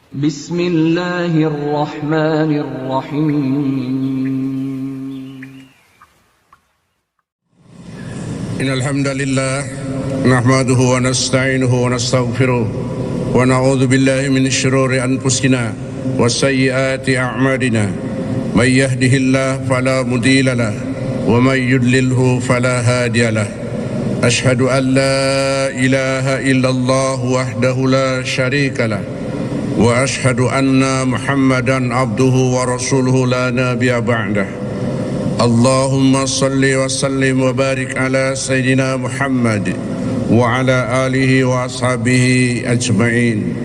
Bismillahirrahmanirrahim. Innal hamdalillah nahmaduhu wa nasta'inuhu wa nastaghfiruh wa na'udzu billahi min syururi anfusina wa sayyiati a'malina. May yahdihillahu fala mudilla lahu wa may yudlilhu fala hadiya lahu. Ashhadu an la ilaha illallah wahdahu la syarika lahu wa ashhadu anna Muhammadan abduhu wa rasuluhu la nabiyya ba'dah. Allahumma salli wa sallim wa barik ala Sayyidina Muhammad wa ala alihi wa ashabihi ajma'in.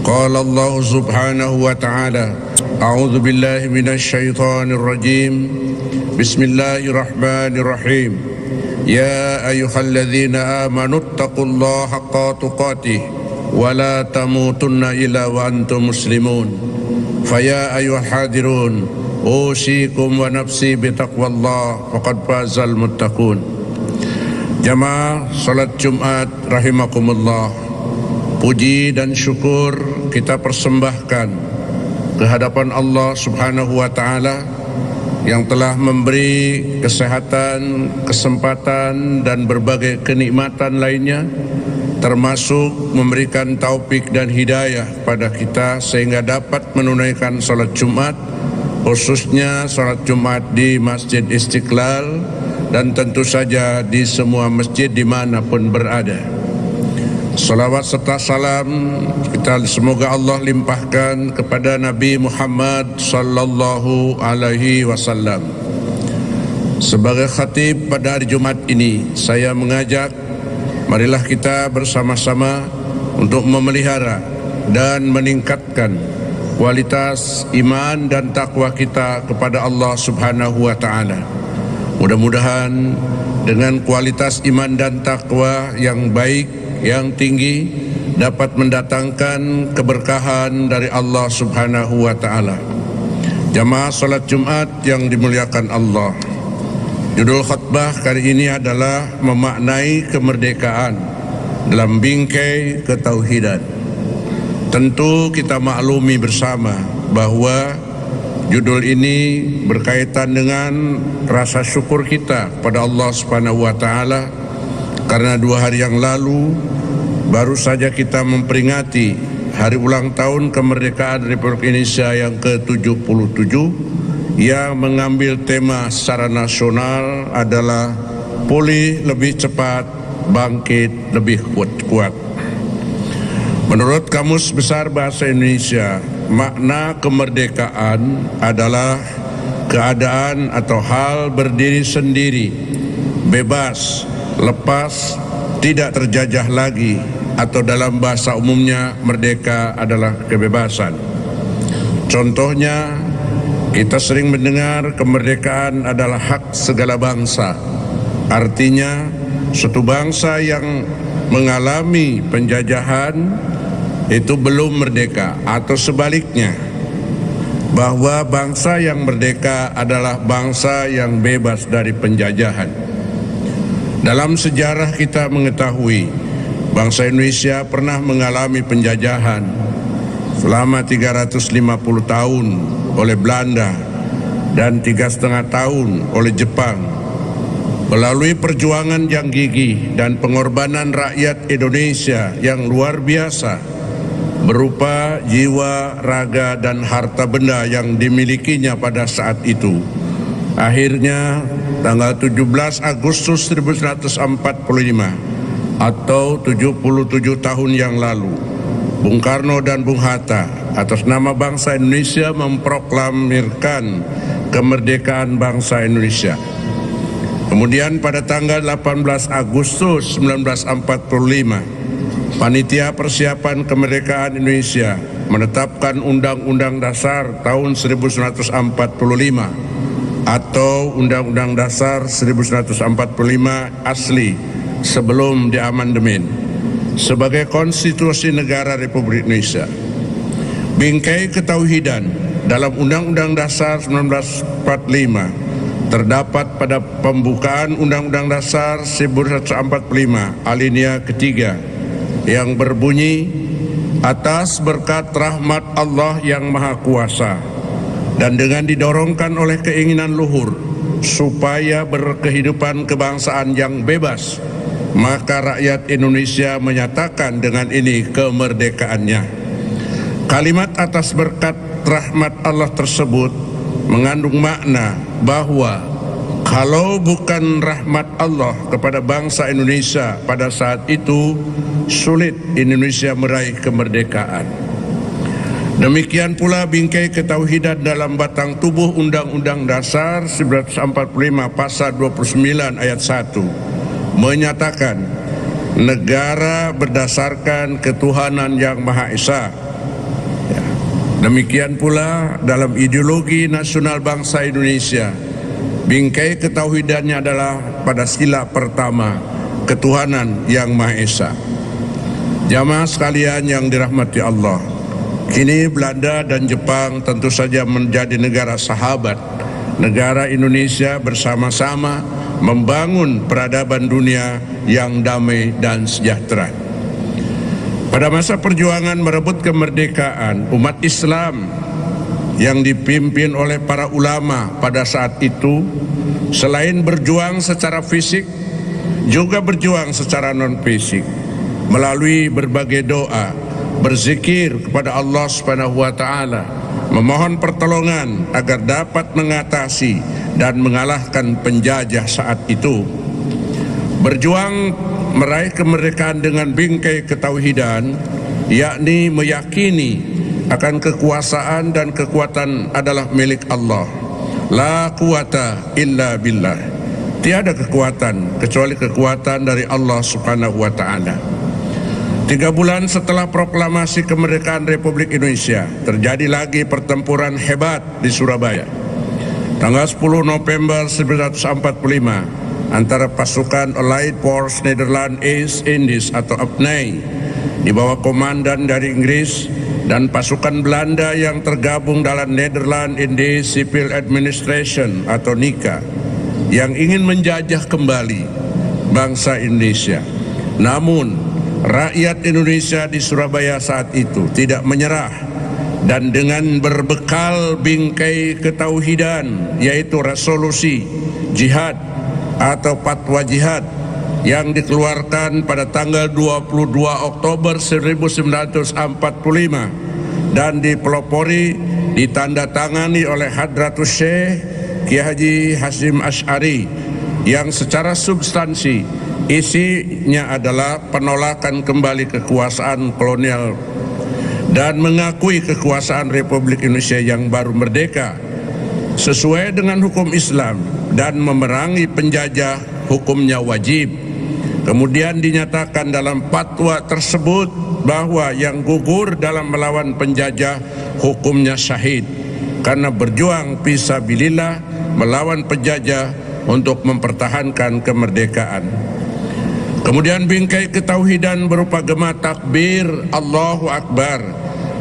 Qala Allah subhanahu wa ta'ala, a'udzu billahi minasy syaithanir rajim. Bismillahirrahmanirrahim. Ya ayyuhalladzina amanu taqullaha haqqa tuqatih wa la tamutunna illa wa antum muslimun. Faya ayyuhal hadirun usikum wa nafsi bitaqwallah faqad fazal muttaqun. Jamaah salat Jumat rahimakumullah, puji dan syukur kita persembahkan kehadapan Allah Subhanahu wa taala yang telah memberi kesehatan, kesempatan dan berbagai kenikmatan lainnya, termasuk memberikan taufik dan hidayah pada kita sehingga dapat menunaikan salat Jumat, khususnya salat Jumat di Masjid Istiqlal dan tentu saja di semua masjid dimanapun berada. Salawat serta salam kita semoga Allah limpahkan kepada Nabi Muhammad sallallahu alaihi wasallam. Sebagai khatib pada hari Jumat ini, saya mengajak marilah kita bersama-sama untuk memelihara dan meningkatkan kualitas iman dan takwa kita kepada Allah Subhanahu wa taala. Mudah-mudahan dengan kualitas iman dan takwa yang baik, yang tinggi, dapat mendatangkan keberkahan dari Allah Subhanahu wa taala. Jamaah salat Jumat yang dimuliakan Allah. Judul khutbah kali ini adalah memaknai kemerdekaan dalam bingkai ketauhidan. Tentu kita maklumi bersama bahwa judul ini berkaitan dengan rasa syukur kita pada Allah Subhanahu wa taala karena 2 hari yang lalu baru saja kita memperingati hari ulang tahun kemerdekaan Republik Indonesia yang ke-77 yang mengambil tema secara nasional adalah pulih lebih cepat, bangkit lebih kuat. Menurut Kamus Besar Bahasa Indonesia, makna kemerdekaan adalah keadaan atau hal berdiri sendiri, bebas, lepas, tidak terjajah lagi, atau dalam bahasa umumnya merdeka adalah kebebasan. Contohnya, kita sering mendengar kemerdekaan adalah hak segala bangsa. Artinya, suatu bangsa yang mengalami penjajahan itu belum merdeka, atau sebaliknya, bahwa bangsa yang merdeka adalah bangsa yang bebas dari penjajahan. Dalam sejarah kita mengetahui bangsa Indonesia pernah mengalami penjajahan selama 350 tahun oleh Belanda dan 3,5 tahun oleh Jepang. Melalui perjuangan yang gigih dan pengorbanan rakyat Indonesia yang luar biasa berupa jiwa, raga, dan harta benda yang dimilikinya pada saat itu, akhirnya tanggal 17 Agustus 1945 atau 77 tahun yang lalu, Bung Karno dan Bung Hatta atas nama bangsa Indonesia memproklamirkan kemerdekaan bangsa Indonesia. Kemudian pada tanggal 18 Agustus 1945, Panitia Persiapan Kemerdekaan Indonesia menetapkan Undang-Undang Dasar tahun 1945 atau Undang-Undang Dasar 1945 asli sebelum diamandemen sebagai konstitusi negara Republik Indonesia. Bingkai ketauhidan dalam Undang-Undang Dasar 1945 terdapat pada pembukaan Undang-Undang Dasar 1945 alinea ketiga yang berbunyi, atas berkat rahmat Allah yang Maha Kuasa dan dengan didorongkan oleh keinginan luhur supaya berkehidupan kebangsaan yang bebas, maka rakyat Indonesia menyatakan dengan ini kemerdekaannya. Kalimat atas berkat rahmat Allah tersebut mengandung makna bahwa kalau bukan rahmat Allah kepada bangsa Indonesia pada saat itu, sulit Indonesia meraih kemerdekaan. Demikian pula bingkai ketauhidan dalam batang tubuh Undang-Undang Dasar 1945 pasal 29 ayat 1 menyatakan negara berdasarkan ketuhanan yang Maha Esa. Demikian pula dalam ideologi nasional bangsa Indonesia, bingkai ketauhidannya adalah pada sila pertama, ketuhanan yang Maha Esa. Jamaah sekalian yang dirahmati Allah, kini Belanda dan Jepang tentu saja menjadi negara sahabat. Negara Indonesia bersama-sama membangun peradaban dunia yang damai dan sejahtera. Pada masa perjuangan merebut kemerdekaan, umat Islam yang dipimpin oleh para ulama pada saat itu, selain berjuang secara fisik, juga berjuang secara non-fisik melalui berbagai doa, berzikir kepada Allah Subhanahu wa taala, memohon pertolongan agar dapat mengatasi dan mengalahkan penjajah saat itu. Berjuang meraih kemerdekaan dengan bingkai ketauhidan, yakni meyakini akan kekuasaan dan kekuatan adalah milik Allah. La quwata illa billah. Tiada kekuatan kecuali kekuatan dari Allah Subhanahu wa taala. 3 bulan setelah proklamasi kemerdekaan Republik Indonesia, terjadi lagi pertempuran hebat di Surabaya. Tanggal 10 November 1945, antara pasukan Allied Force Netherlands East Indies atau APNI di bawah komandan dari Inggris dan pasukan Belanda yang tergabung dalam Netherlands Indies Civil Administration atau NICA yang ingin menjajah kembali bangsa Indonesia. Namun rakyat Indonesia di Surabaya saat itu tidak menyerah dan dengan berbekal bingkai ketauhidan, yaitu resolusi jihad atau fatwa jihad yang dikeluarkan pada tanggal 22 Oktober 1945 dan dipelopori ditandatangani oleh Hadratus Syekh Kiai Haji Hasyim Asy'ari, yang secara substansi isinya adalah penolakan kembali kekuasaan kolonial dan mengakui kekuasaan Republik Indonesia yang baru merdeka sesuai dengan hukum Islam dan memerangi penjajah hukumnya wajib. Kemudian dinyatakan dalam fatwa tersebut bahwa yang gugur dalam melawan penjajah hukumnya syahid karena berjuang fisabilillah melawan penjajah untuk mempertahankan kemerdekaan. Kemudian bingkai ketauhidan berupa gema takbir Allahu Akbar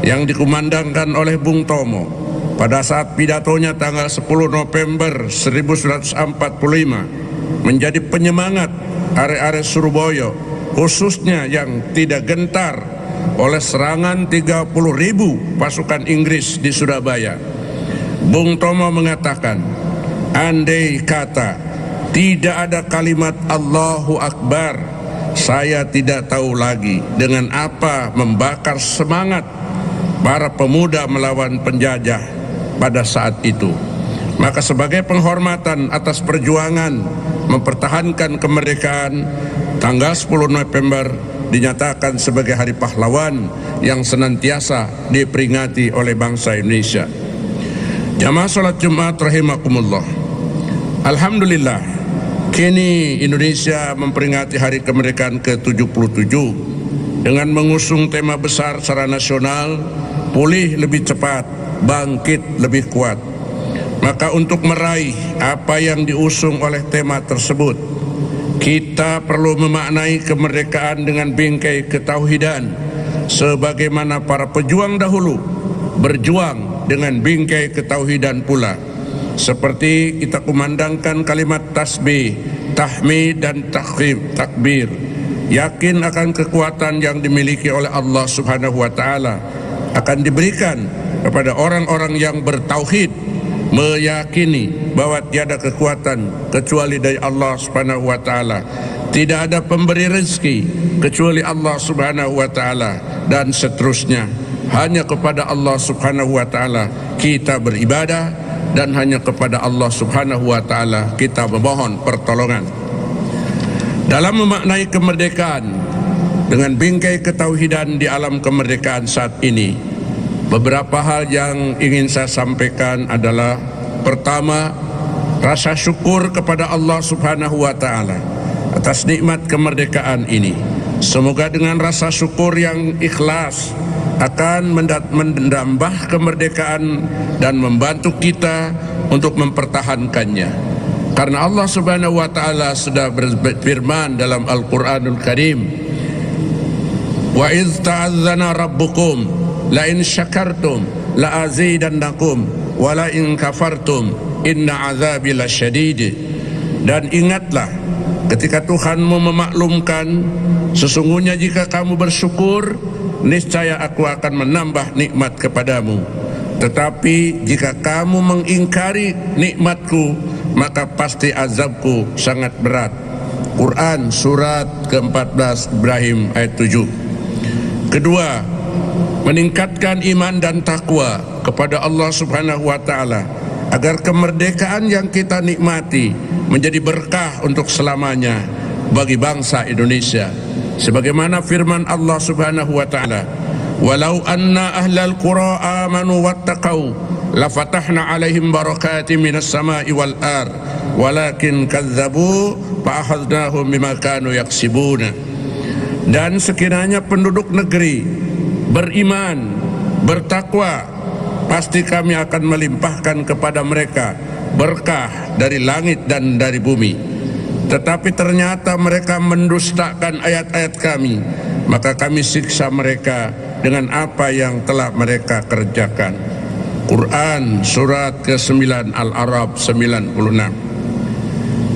yang dikumandangkan oleh Bung Tomo pada saat pidatonya tanggal 10 November 1945 menjadi penyemangat arek-arek Surabaya, khususnya yang tidak gentar oleh serangan 30.000 pasukan Inggris di Surabaya. Bung Tomo mengatakan, andai kata tidak ada kalimat Allahu Akbar, saya tidak tahu lagi dengan apa membakar semangat para pemuda melawan penjajah pada saat itu. Maka sebagai penghormatan atas perjuangan mempertahankan kemerdekaan, tanggal 10 November dinyatakan sebagai Hari Pahlawan yang senantiasa diperingati oleh bangsa Indonesia. Jamaah salat Jumat rahimakumullah. Alhamdulillah, kini Indonesia memperingati Hari Kemerdekaan ke-77 dengan mengusung tema besar secara nasional, pulih lebih cepat, bangkit lebih kuat. Maka untuk meraih apa yang diusung oleh tema tersebut, kita perlu memaknai kemerdekaan dengan bingkai ketauhidan sebagaimana para pejuang dahulu berjuang dengan bingkai ketauhidan pula. Seperti kita kumandangkan kalimat tasbih, tahmid dan takbir, yakin akan kekuatan yang dimiliki oleh Allah Subhanahu wa taala akan diberikan kepada orang-orang yang bertauhid, meyakini bahwa tiada kekuatan kecuali dari Allah Subhanahu wa taala. Tidak ada pemberi rezeki kecuali Allah Subhanahu wa taala, dan seterusnya. Hanya kepada Allah Subhanahu wa taala kita beribadah, dan hanya kepada Allah Subhanahu wa taala kita memohon pertolongan. Dalam memaknai kemerdekaan dengan bingkai ketauhidan di alam kemerdekaan saat ini, beberapa hal yang ingin saya sampaikan adalah: pertama, rasa syukur kepada Allah Subhanahu wa taala atas nikmat kemerdekaan ini. Semoga dengan rasa syukur yang ikhlas akan menambah kemerdekaan dan membantu kita untuk mempertahankannya. Karena Allah Subhanahu wa taala sudah berfirman dalam Al-Qur'anul Karim, "Wa idz ta'azzana rabbukum la in syakartum la azidannakum wa la in kafartum inna azabi lasyadid." Dan ingatlah ketika Tuhanmu memaklumkan, sesungguhnya jika kamu bersyukur, niscaya aku akan menambah nikmat kepadamu. Tetapi jika kamu mengingkari nikmatku, maka pasti azabku sangat berat. Quran surat ke-14 Ibrahim ayat 7. Kedua, meningkatkan iman dan takwa kepada Allah Subhanahu wa taala agar kemerdekaan yang kita nikmati menjadi berkah untuk selamanya bagi bangsa Indonesia. Sebagaimana firman Allah Subhanahu wa taala, "Walau anna ahlal qura amanu wattaqau lafatahna alaihim barakatim minas sama'i wal ar walakin kadzabu fa akhadnahum bima kanu yaksibuna." Dan sekiranya penduduk negeri beriman, bertakwa, pasti kami akan melimpahkan kepada mereka berkah dari langit dan dari bumi. Tetapi ternyata mereka mendustakan ayat-ayat kami, maka kami siksa mereka dengan apa yang telah mereka kerjakan. Quran surat ke-9 Al-A'raf 96.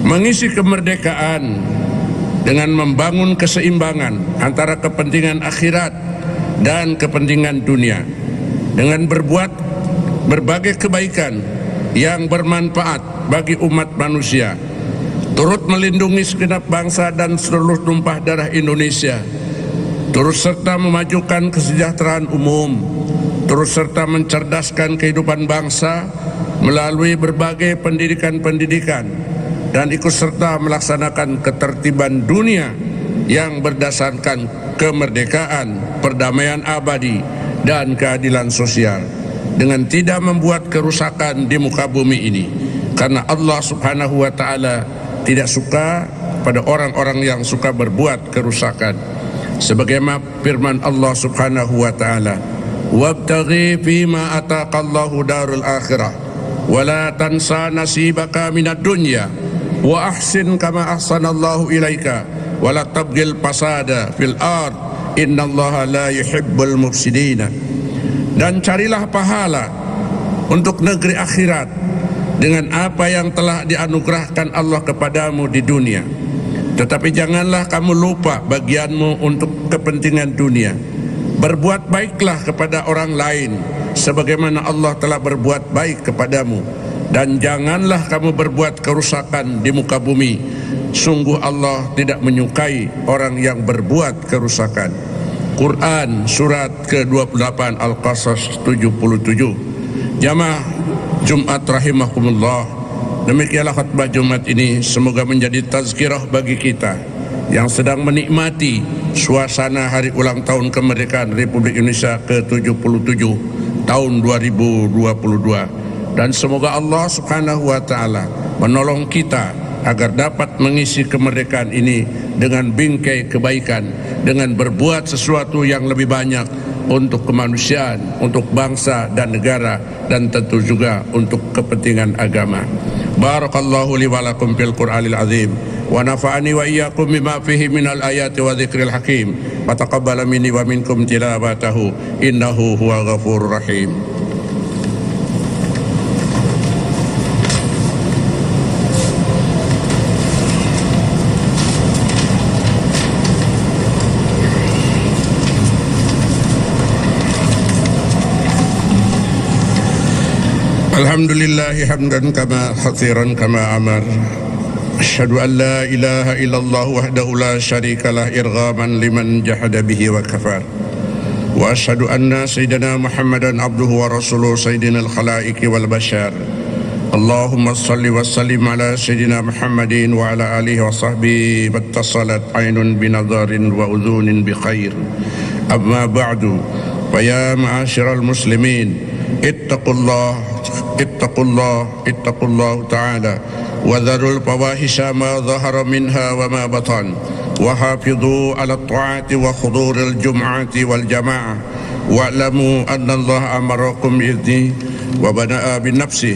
Mengisi kemerdekaan dengan membangun keseimbangan antara kepentingan akhirat dan kepentingan dunia, dengan berbuat berbagai kebaikan yang bermanfaat bagi umat manusia, turut melindungi segenap bangsa dan seluruh tumpah darah Indonesia, turut serta memajukan kesejahteraan umum, turut serta mencerdaskan kehidupan bangsa melalui berbagai pendidikan-pendidikan, dan ikut serta melaksanakan ketertiban dunia yang berdasarkan kemerdekaan, perdamaian abadi, dan keadilan sosial, dengan tidak membuat kerusakan di muka bumi ini. Karena Allah Subhanahu wa taala tidak suka pada orang-orang yang suka berbuat kerusakan. Sebagaimana firman Allah Subhanahu wa taala, "Wabtaghi fima ataqallahu darul akhirah wa la tansa nasibaka minad dunya wa ahsin kama ahsanallahu ilaika wa la tabghil fasada fil ard innallaha la yuhibbul mufsidina." Dan carilah pahala untuk negeri akhirat dengan apa yang telah dianugerahkan Allah kepadamu di dunia. Tetapi janganlah kamu lupa bagianmu untuk kepentingan dunia. Berbuat baiklah kepada orang lain sebagaimana Allah telah berbuat baik kepadamu. Dan janganlah kamu berbuat kerusakan di muka bumi. Sungguh Allah tidak menyukai orang yang berbuat kerusakan. Quran surat ke-28 Al-Qasas 77. Jamaah Jumat rahimakumullah, demikianlah khutbah Jumat ini semoga menjadi tazkirah bagi kita yang sedang menikmati suasana hari ulang tahun kemerdekaan Republik Indonesia ke-77 tahun 2022. Dan semoga Allah Subhanahu wa taala menolong kita agar dapat mengisi kemerdekaan ini dengan bingkai kebaikan, dengan berbuat sesuatu yang lebih banyak untuk kemanusiaan, untuk bangsa dan negara, dan tentu juga untuk kepentingan agama. Barakallahu li wa lakum fil Qur'anil azim wa nafa'ani wa iyyakum bima fihi minal ayati wa dzikril hakim wa taqabbala minni wa minkum tilawatahu innahu huwal ghafurur rahim. Alhamdulillahi hamdan kama kathiran kama amar. Asyhadu an la ilaha illallah wahdahu la syarikalah irghaman liman jahada bihi wa kafar. Wa asyhadu anna sayyidina Muhammadan abduhu wa rasuluh sayyidinal khalaiqi wal bashar. Allahumma salli wa sallim ala sayyidina Muhammadin wa ala alihi wa sahbihi battasalat aynun binadharin wa udhunin bi khair. Amma ba'du, fa ya ma'asyiral muslimin, ittaqullah ta'ala wa dharul fawahisha ma dhahara minha wa ma batan wa hafidhu ala ta'ati wa khuduril jum'ati wal jama'ah wa'lamu anna Allah amarakum idni wa bana'a bin nafsi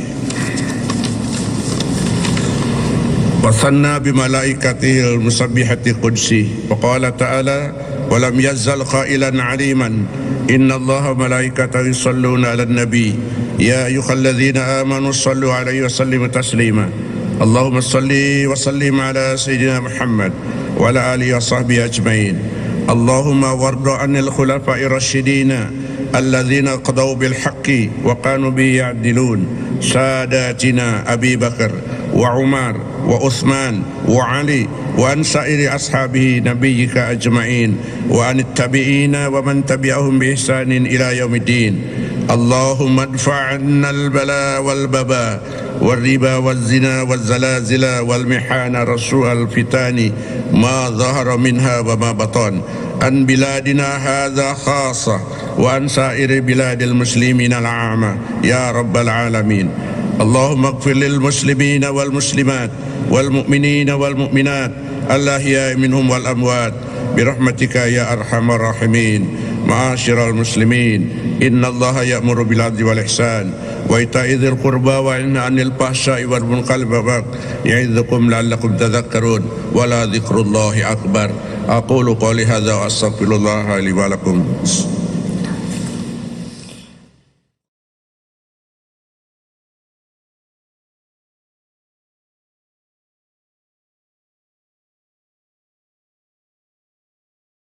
wa sanna bi malaikatihil musabbihati qudsi wa qala ta'ala wa lam yazzal qailan aliman inna Allah malaikatahu yusalluna ala nabi ya ayyuhalladzina amanu sallu alaihi wa sallimu taslima. Allahumma salli wa sallim ala sayyidina Muhammad wa ala alihi wa sahbihi ajma'in. Allahumma warda anil khulafa'ir rasyidina alladzina qadaw bil haqqi wa kanu bi ya'dilun sadatina Abi Bakar wa Umar wa Uthman wa Ali wa an sa'iri ashabihi nabiyyika ajma'in wa anit tabi'ina wa man tabi'ahum bi ihsanin ila yaumiddin. Allahumma adfa'anna al-bala wal-baba wal-riba wal-zina wal-zalazila wal-mihana rasu'al fitani ma zahara minha wa ma batan an biladina hadha khasa wa an sa'iri biladil muslimin al-'ama ya rabbal alamin. Allahumma ighfir lil muslimina wal muslimat wal mu'minina wal mu'minat al-ahya'i minhum wal amwat birahmatika ya arhamar rahimin. Ma'asyiral muslimin, inna Allah ya'muru bil 'adli wal ihsan wa ita'i dzil qurba wa yanha 'anil fahsya'i wal munkari wal baghi ya'idzukum la'allakum tadhakkarun wa la dzikrullahi akbar. Aqulu qawli hadza wa astaghfirullah li wa lakum.